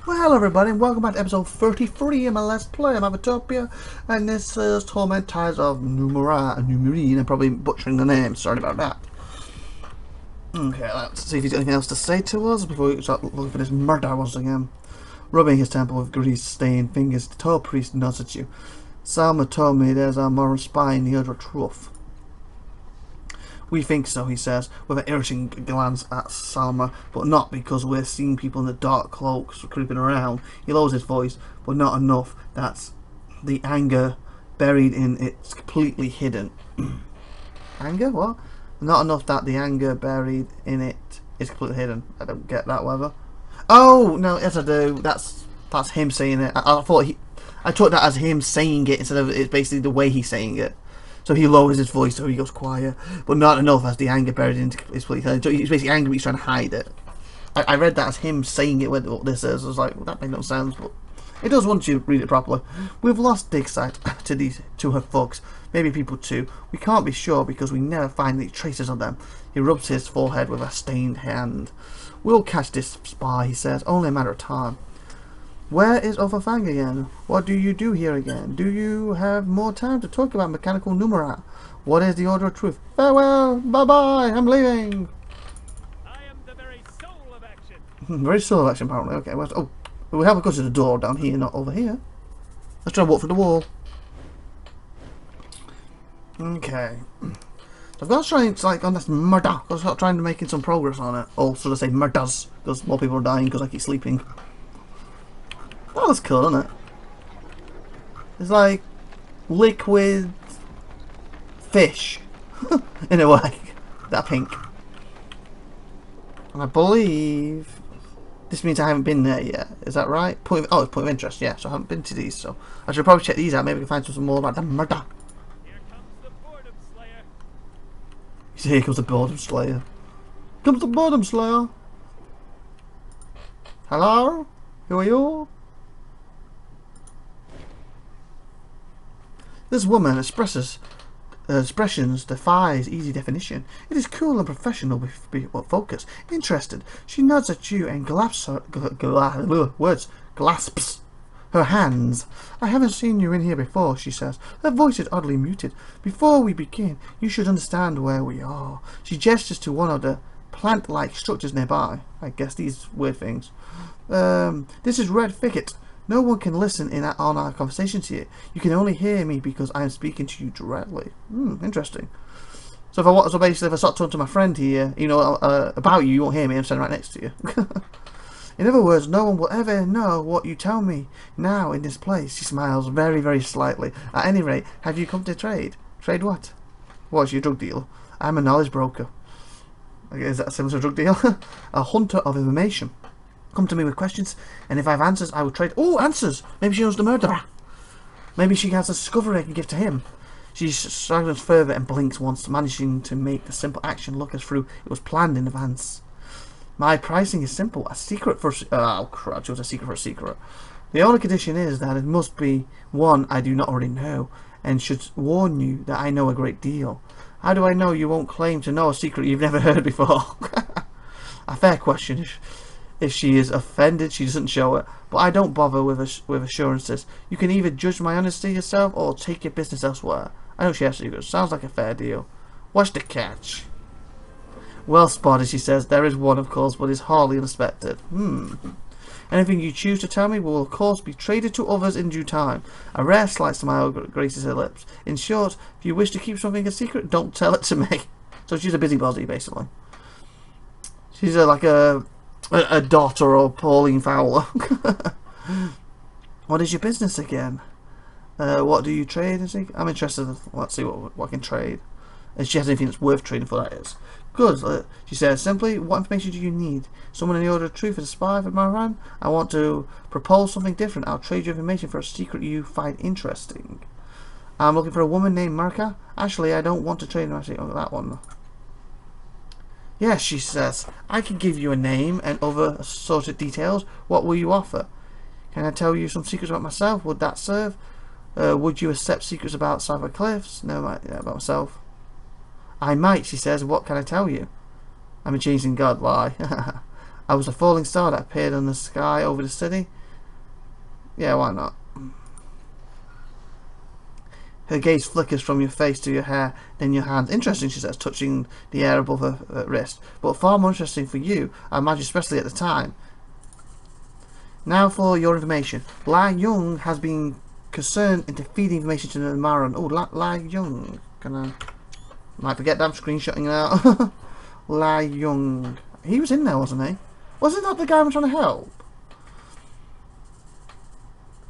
Well, hello everybody, and welcome back to episode 33 of my Let's Play of IVATOPIA, and this is Torment Tides of Numenera, I'm probably butchering the name, sorry about that. Okay, let's see if he's got anything else to say to us before we start looking for this murder once again. Rubbing his temple with grease-stained fingers, the tall priest nods at you. Salma told me there's a moral spy in the other truth. We think so, he says, with an irritating glance at Salma, but not because we're seeing people in the dark cloaks creeping around. He lowers his voice, but not enough. That's the anger buried in it's completely hidden. Anger? What? Not enough that the anger buried in it is completely hidden. I don't get that, whether. Oh, no, yes I do. That's him saying it. I took that as him saying it instead of it's basically the way he's saying it. So he lowers his voice so he goes quiet, but not enough as the anger buried into his place. So he's basically angry, but he's trying to hide it. I read that as him saying it with what this is. I was like, well, that makes no sense, but it does once you read it properly. We've lost dig sight to her folks, maybe people too. We can't be sure because we never find any traces of them. He rubs his forehead with a stained hand. We'll catch this spy, he says, only a matter of time. Where is Overfang again? What do you do here again? Do you have more time to talk about mechanical Numenera? What is the order of truth? Farewell! Bye-bye! I'm leaving! I am the very soul of action. Very soul of action, apparently. Okay, well, oh, we have to go to the door down here, not over here. Let's try and walk through the wall. Okay. So I've got to try and, like, on this murder. I've got to start trying to make some progress on it. Or should I say murders, because more people are dying because I keep sleeping. Oh, that's cool, isn't it? It's like liquid fish, in a way. That pink. And I believe this means I haven't been there yet. Is that right? Oh, it's point of interest. Yeah, so I haven't been to these. So I should probably check these out. Maybe we can find something more about the murder. Here comes the boredom slayer. You see, here comes the boredom slayer. Comes the boredom slayer. Hello? Who are you? This woman expressions defies easy definition. It is cool and professional with focus. Interested. She nods at you and grasps her hands. I haven't seen you in here before, she says. Her voice is oddly muted. Before we begin, you should understand where we are. She gestures to one of the plant-like structures nearby. I guess these weird things. This is Red Thicket. No one can listen on our conversations here. You can only hear me because I am speaking to you directly. Interesting. So basically, if I start talking to my friend here, about you, you won't hear me. I'm standing right next to you. In other words, no one will ever know what you tell me now in this place. She smiles very, very slightly. At any rate, have you come to trade? Trade what? What's your drug deal? I'm a knowledge broker. Is that similar to a drug deal? A hunter of information. Come to me with questions, and if I have answers, I will trade. Oh, answers! Maybe she knows the murderer. Maybe she has a discovery I can give to him. She struggles further and blinks once, managing to make the simple action look as through it was planned in advance. My pricing is simple. A secret for... Oh, crud. It was a secret for a secret. The only condition is that it must be one I do not already know, and should warn you that I know a great deal. How do I know you won't claim to know a secret you've never heard before? A fair question. If she is offended, she doesn't show it. But I don't bother with assurances. You can either judge my honesty yourself or take your business elsewhere. I don't share secrets. Sounds like a fair deal. What's the catch? Well spotted, she says. There is one, of course, but it's hardly unexpected. Anything you choose to tell me will, of course, be traded to others in due time. A rare slight smile graces her lips. In short, if you wish to keep something a secret, don't tell it to me. So she's a busybody, basically. She's like a daughter of Pauline Fowler. What is your business again? What do you trade? I'm interested. Let's see what I can trade. If she has anything that's worth trading for, that is. Good. She says simply, what information do you need? Someone in the order of truth is a spy for my run? I want to propose something different. I'll trade you information for a secret you find interesting. I'm looking for a woman named Marka. Actually, I don't want to trade that one. Yes, she says, I can give you a name and other assorted details. What will you offer? Can I tell you some secrets about myself? Would that serve? Would you accept secrets about Sci-fi cliffs? No, about myself. I might, she says. What can I tell you? I'm a chasing god, lie. I was a falling star that appeared in the sky over the city. Yeah, why not? Her gaze flickers from your face to your hair, then your hands. Interesting, she says, touching the air above her wrist. But far more interesting for you, I imagine, especially at the time. Now for your information. Lai Young has been concerned into feeding information to the Maran. Oh, Lai Young. Might forget that I'm screenshotting now. Lai Young. He was in there, wasn't he? Wasn't that the guy I'm trying to help?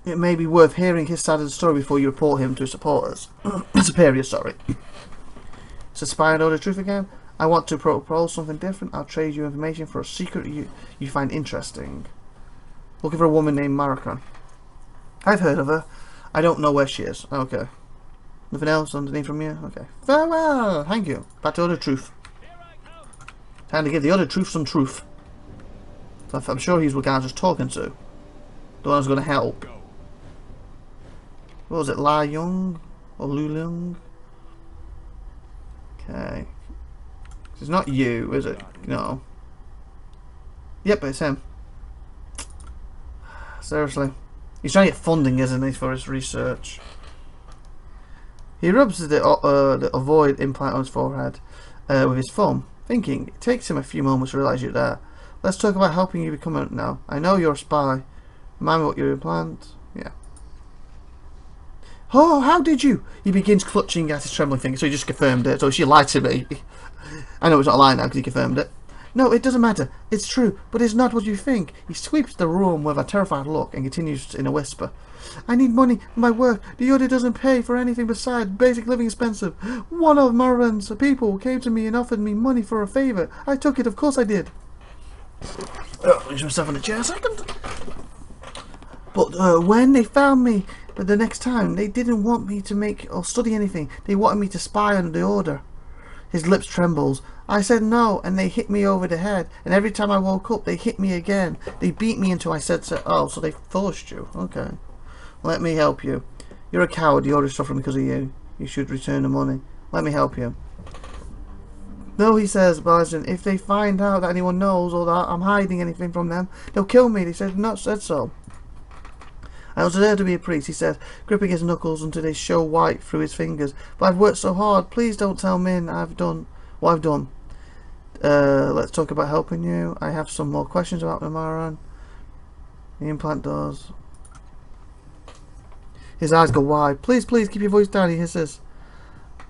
It may be worth hearing his side of the story before you report him to his supporters. Superiors, sorry. So spy and know the truth again? I want to propose something different. I'll trade you information for a secret you find interesting. Looking for a woman named Maricon. I've heard of her. I don't know where she is. Okay. Nothing else underneath from you? Okay. Farewell! Thank you. Back to other truth. Time to give the other truth some truth. I'm sure he's what guy I was just talking to. The one who's going to help. What was it? La Young? Or Lu Leung? Okay. It's not you, is it? No. Yep, it's him. Seriously. He's trying to get funding, isn't he, for his research. He rubs the avoid implant on his forehead with his thumb, thinking. It takes him a few moments to realise you're there. Let's talk about helping you become a... No. I know you're a spy. Remind me what you implant. Yeah. Oh, how did you? He begins clutching at his trembling finger, so he just confirmed it. So she lied to me. I know it's not a lie now because he confirmed it. No, it doesn't matter. It's true, but it's not what you think. He sweeps the room with a terrified look and continues in a whisper. I need money for my work. The order doesn't pay for anything besides basic living expenses. One of Maran's people came to me and offered me money for a favour. I took it, of course I did. Leave myself on the chair a second. But when they found me the next time, they didn't want me to make or study anything. They wanted me to spy on the order. His lips trembles. I said no, and they hit me over the head. And every time I woke up, they hit me again. They beat me until I said so. Oh, so they forced you. Okay. Let me help you. You're a coward. The order's suffering because of you. You should return the money. Let me help you. No, he says, Bajan, if they find out that anyone knows or that I'm hiding anything from them, they'll kill me. They said so. I was there to be a priest, he said, gripping his knuckles until they show white through his fingers. But I've worked so hard. Please don't tell Min I've done what I've done. Let's talk about helping you. I have some more questions about Namaran. The implant does. His eyes go wide. Please, keep your voice down, he hisses.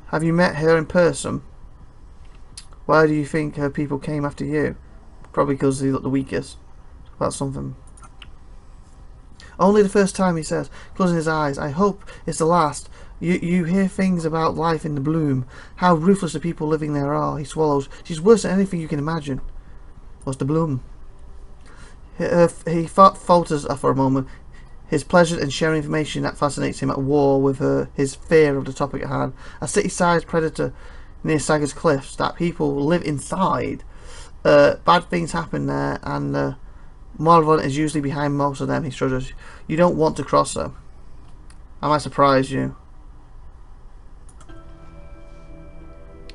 Have you met her in person? Why do you think her people came after you? Probably because they look the weakest. About something. Only the first time, he says, closing his eyes. I hope it's the last. You hear things about life in the bloom. How ruthless the people living there are. He swallows. She's worse than anything you can imagine. What's the bloom? He falters for a moment. His pleasure in sharing information that fascinates him at war with his fear of the topic at hand. A city-sized predator near Saga's cliffs that people live inside. Bad things happen there, and Marlon is usually behind most of them. He struggles. You don't want to cross her. I might surprise you.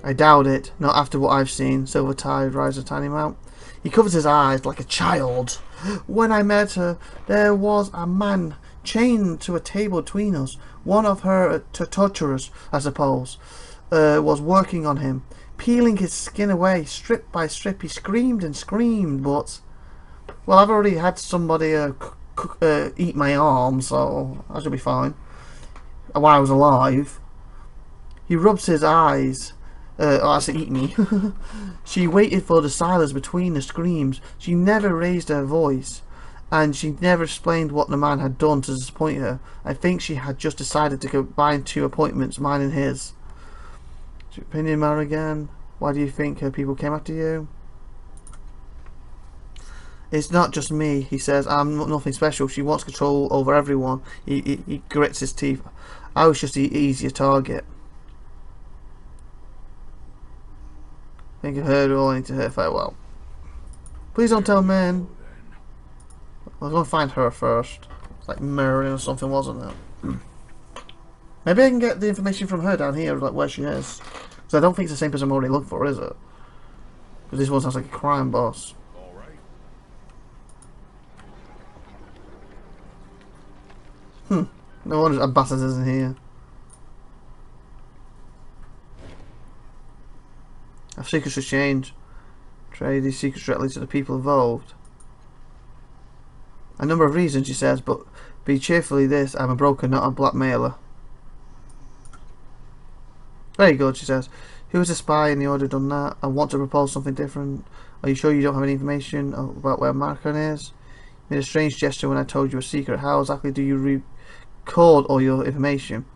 I doubt it. Not after what I've seen. Silver Tide rises a tiny amount. He covers his eyes like a child. When I met her, there was a man chained to a table between us. One of her torturers, I suppose, was working on him, peeling his skin away, strip by strip. He screamed and screamed, but... Well, I've already had somebody eat my arm, so I should be fine. While I was alive. He rubs his eyes. I said eat me. She waited for the silence between the screams. She never raised her voice. And she never explained what the man had done to disappoint her. I think she had just decided to combine two appointments, mine and his. What's your opinion, Mara, again? Why do you think her people came after you? It's not just me, he says. I'm nothing special. She wants control over everyone. He grits his teeth. I was just the easier target. Think of her, all I need to hear farewell. Please don't tell men. I was going to find her first. It's like Marion or something, wasn't it? Maybe I can get the information from her down here, like where she is. Because I don't think it's the same person I'm already looking for, is it? Because this one sounds like a crime boss. No wonder Ambassador isn't here. Our secrets should change. Trade these secrets directly to the people involved. A number of reasons, she says, but be cheerfully this, I'm a broker, not a blackmailer. Very good, she says. Who is a spy in the order done that? I want to propose something different. Are you sure you don't have any information about where Marcon is? You made a strange gesture when I told you a secret. How exactly do you record all your information?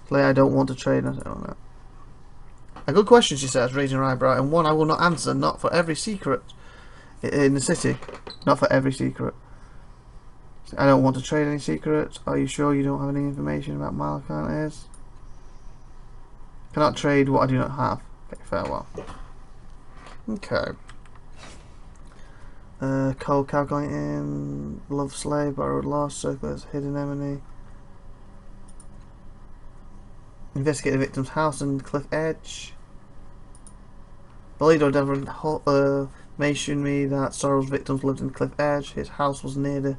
Clay, I don't want to trade. I don't know. A good question, she says, raising her eyebrow, and one I will not answer, not for every secret in the city. Not for every secret. I don't want to trade any secrets. Are you sure you don't have any information about Marcon is? Cannot trade what I do not have. Okay, farewell. Okay. Code calculating. Love slave, borrowed lost, circulars, hidden enemy. Investigate the victim's house and cliff edge. Bolito never mentioned me that Sorrow's victims lived in cliff edge. His house was near the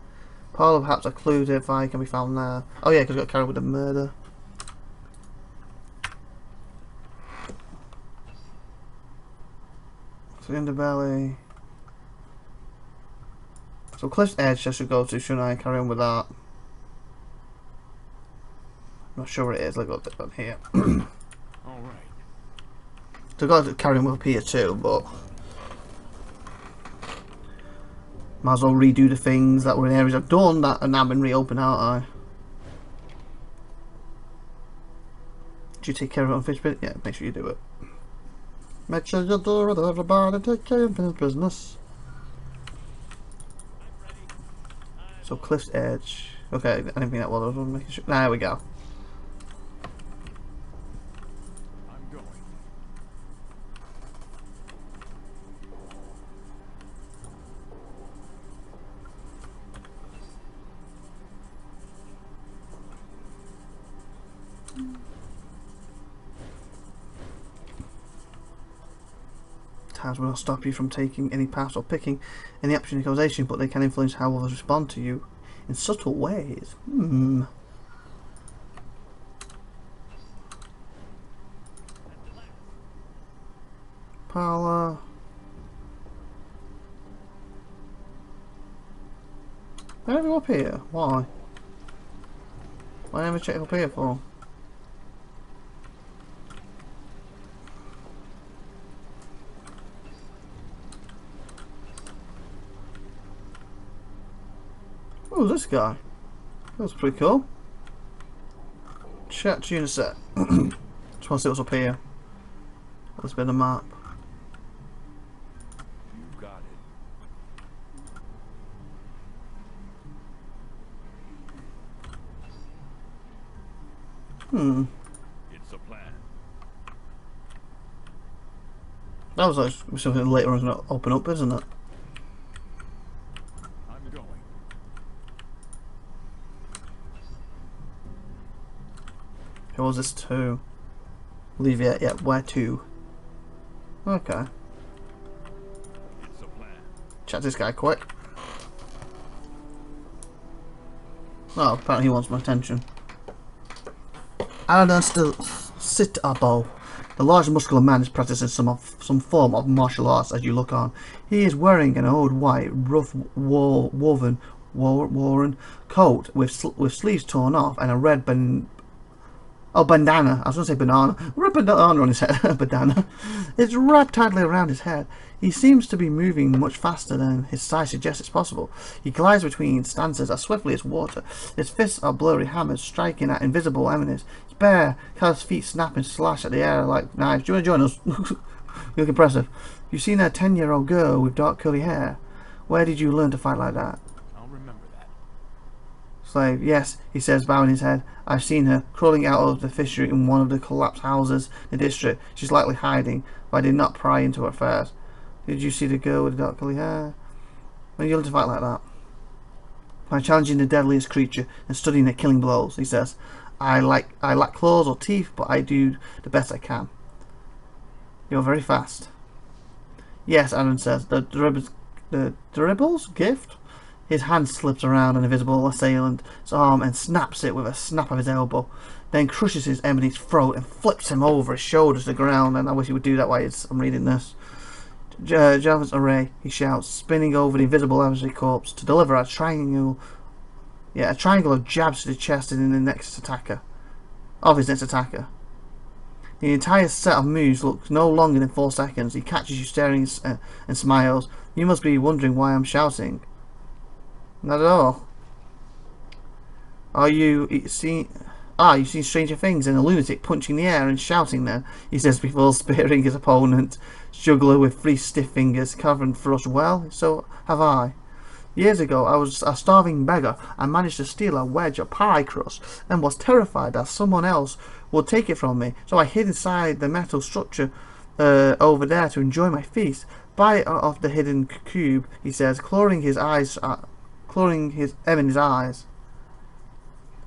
parlour. Perhaps a clue to if I can be found there. Oh yeah, because got carried with the murder. So underbelly. So cliff's edge I should go to, shouldn't I? Carry on with that. Not sure where it is. Let's go down here. All right. So I've got to carry on with up here too, but might as well redo the things that were in areas I've done that are now been reopened, aren't I? Did you take care of it on fish bit? Yeah, make sure you do it. Make sure you do it, everybody. Take care of your business. So cliff's edge. Okay, I didn't think that well. I was making sure. There we go. Tabs will not stop you from taking any paths or picking any option in conversation, but they can influence how others respond to you in subtle ways. Parlour. Why don't we go up here? Why? Why never check up here for? Oh, this guy. That was pretty cool. Chat to you in a sec. Just want to see what's up here. Let's bit of map. You got it. It's a plan. That was like something later on going to open up, isn't it? I'm going. Who was this to? Leave yet? Yeah, where to? Okay. It's a plan. Chat this guy quick. Oh, apparently he wants my attention. Alistair Sitabo. The large muscular man is practicing some form of martial arts as you look on. He is wearing an old white, rough woven coat with sleeves torn off and a red bandana. I was going to say banana. Red bandana on his head. Bandana. It's wrapped tightly around his head. He seems to be moving much faster than his size suggests it's possible. He glides between stances as swiftly as water. His fists are blurry hammers striking at invisible enemies. His bare, callous feet snap and slash at the air like knives. Do you want to join us? You look impressive. You've seen a 10-year-old girl with dark curly hair. Where did you learn to fight like that? I'll remember that. Slave, yes, he says, bowing his head. I've seen her crawling out of the fishery in one of the collapsed houses in the district. She's likely hiding, but I did not pry into her affairs. Did you see the girl with the dark curly hair? When you learn to fight like that? By challenging the deadliest creature and studying their killing blows, he says. I lack claws or teeth, but I do the best I can. You're very fast. Yes, Aaron says. The Dribbles gift? His hand slips around an invisible assailant's arm and snaps it with a snap of his elbow, then crushes his enemy's throat and flips him over his shoulders to the ground. And I wish he would do that while I'm reading this. Jarvis array, he shouts, spinning over the invisible adversary corpse to deliver a triangle of jabs to the chest of his next attacker. The entire set of moves looks no longer than 4 seconds. He catches you staring and smiles. You must be wondering why I'm shouting. Not at all. You've seen stranger things than a lunatic punching the air and shouting then, he says before spearing his opponent. Juggler with 3 stiff fingers covered thrust. Well, so have I. Years ago I was a starving beggar and managed to steal a wedge of pie crust and was terrified that someone else would take it from me, so I hid inside the metal structure over there to enjoy my feast. Bite off the hidden cube, he says, clawing his M in his eyes.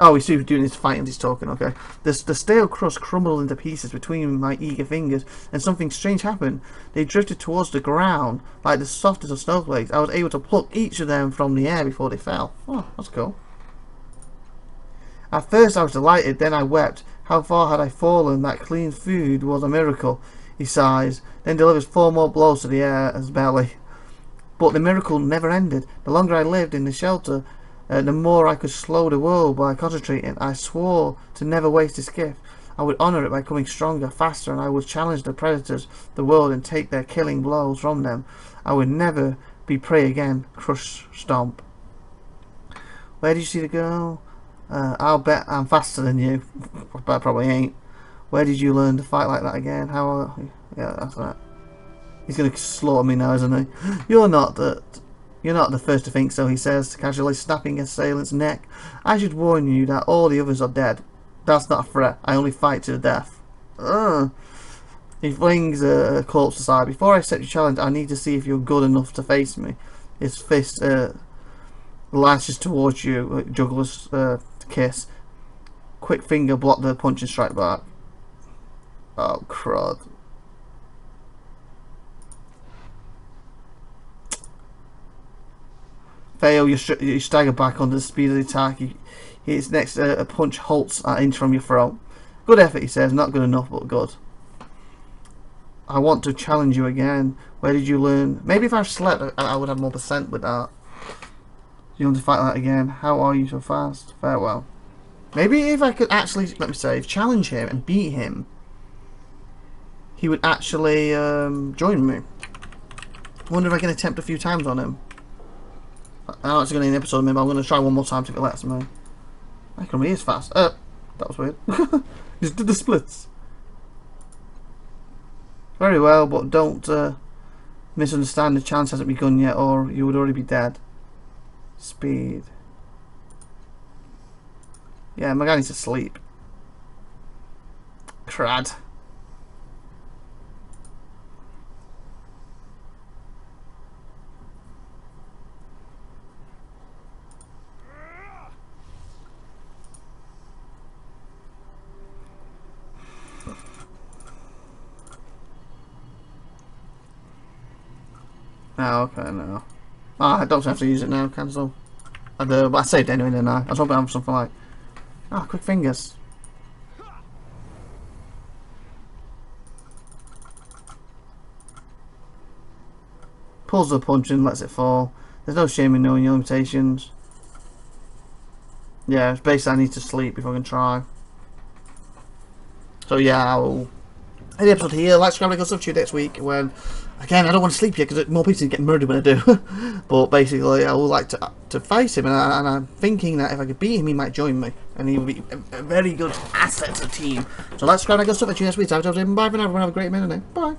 Oh, he's doing his fighting, he's talking, okay. The stale crust crumbled into pieces between my eager fingers, and something strange happened. They drifted towards the ground like the softest of snowflakes. I was able to pluck each of them from the air before they fell. Oh, that's cool. At first I was delighted, then I wept. How far had I fallen? That clean food was a miracle. He sighs, then delivers 4 more blows to the air's belly. But the miracle never ended. The longer I lived in the shelter, the more I could slow the world by concentrating. I swore to never waste this gift. I would honour it by becoming stronger, faster, and I would challenge the predators of the world and take their killing blows from them. I would never be prey again. Crush, stomp. Where did you see the girl? I'll bet I'm faster than you. But I probably ain't. Where did you learn to fight like that again? Yeah, that's that. He's gonna slaughter me now, isn't he? You're not the first to think so, he says, casually snapping his assailant's neck. I should warn you that all the others are dead. That's not a threat. I only fight to the death. He flings a corpse aside. Before I accept your challenge, I need to see if you're good enough to face me. His fist lashes towards you, Juggler's kiss. Quick finger block the punch and strike back. Oh, crud. Fail, you stagger back under the speed of the attack. His next a punch halts an inch from your throat. Good effort, he says. Not good enough, but good. I want to challenge you again. Where did you learn? Maybe if I slept, I would have more % with that. You want to fight that again? How are you so fast? Farewell. Maybe if I could actually, let me say, challenge him and beat him, he would actually join me. I wonder if I can attempt a few times on him. I know it's going to be an episode, maybe I'm going to try one more time if it lets me. I can read as fast. That was weird. Just did the splits. Very well, but don't misunderstand. The chance hasn't begun yet, or you would already be dead. Speed. Yeah, my guy needs to sleep. Crad. Oh, okay, no. I don't have to use it now, cancel. I do, but I saved anyway, didn't I? I was hoping I'd have something like... quick fingers. Pulls the punch and lets it fall. There's no shame in knowing your limitations. Yeah, it's basically I need to sleep before I can try. So yeah, I will end the episode here. Like, subscribe, and stuff to you next week when... Again, I don't want to sleep yet because more people get murdered when I do. But basically, I would like to fight him, and I'm thinking that if I could beat him, he might join me, and he would be a very good asset to the team. So let's subscribe, and stuff to you next week. Bye for now. Everyone have a great minute. Bye.